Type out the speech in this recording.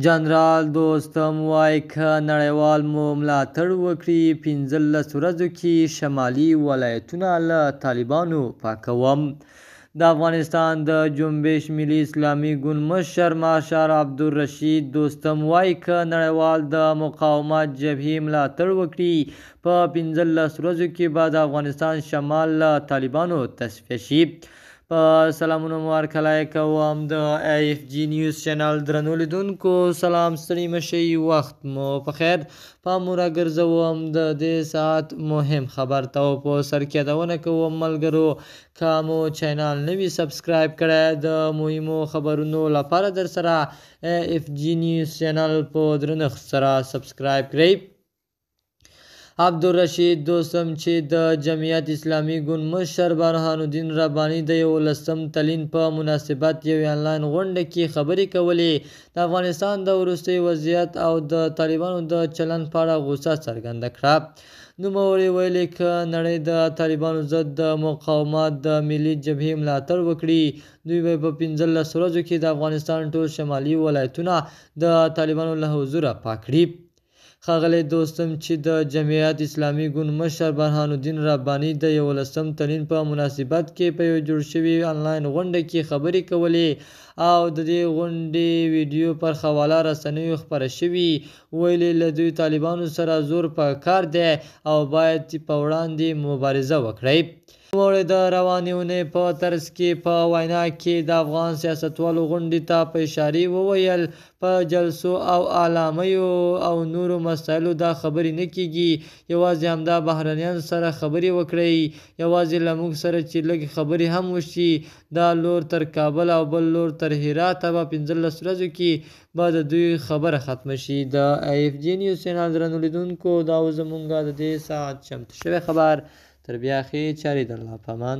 جنرال دوستم وایي که نړیوال مو ملاتړ وکړي 15 ورځو کې شمالي ولایتونه له طالبانو پاکوم. د افغانستان د جنبش ملي اسلامي ګوند مشر مارشال عبدالرشید دوستم وایي که نړیوال د مقاومت جبهې ملاتړ وکړي په 15 ورځو کې به د افغانستان شمال له طالبانو تصفیه شي. په سلامونه مو هرکلی کوم د AFG نیوز چینل درنو لیدونکو سلام ستړي مه شئ وخت مو په خیر. پام مو راګرځوم د دې ساعت مهم خبر ته په سر کې یادونه کوم ملګرو که مو چینل نه وي سبسکرایب کړی د مهمو خبرونو لپاره در سره AFG نیوز چینل په درنښت سره سبسکرایب کړئ. عبدالرشید دوستم چې د جمعیت اسلامي ګوند مشر برهان الدین رباني د 11 تلین په مناسبت یوې انلاین غونډه کې خبرې کولې. د افغانستان د وروستي وضعیت او د طالبانو د چلند په اړه غوسه څرګنده کړه. نوموړي ویلي که نړۍ د طالبانو ضد د مقاومت د ملي جبهې ملاتړ وکړي دوی به په 15 ورځو کې د افغانستان ټول شمالي ولایتونه د طالبانو له حضوره پاک کړي. ښاغلی دوستم چې د جمعیت اسلامي ګوند مشر برهان الدین رباني د 11 تلین په مناسبت کې په یو جوړ شوي انلاین غونډه کې خبرې کولې او د دې غونډې ویډیو پر حواله رسنیو خپره شوي. ویلي له دوی طالبانو سره زور په کار دی او باید په وړاندې مبارزه وکړي. نوموړي د روانې اونۍ په ترڅ کې په وینا کې د افغان سیاستوالو غونډې ته په اشاره وویل په جلسو او اعلامیو او نورو مسایلو دا خبرې نه کیږي، یوازې همدا بهرنیانو سره خبرې وکړئ، یوازې له موږ سره چې لږې خبرې هم وشي دا لور تر کابل او بل لور تر هراته به 15 ورځو کې به د دوی خبره ختمه شي. د AFG نیوز چینل درنو لیدونکو دا و زموږ د دې ساعت چمتو شوی خبر. تر بیا ښې چارې در لا په امان.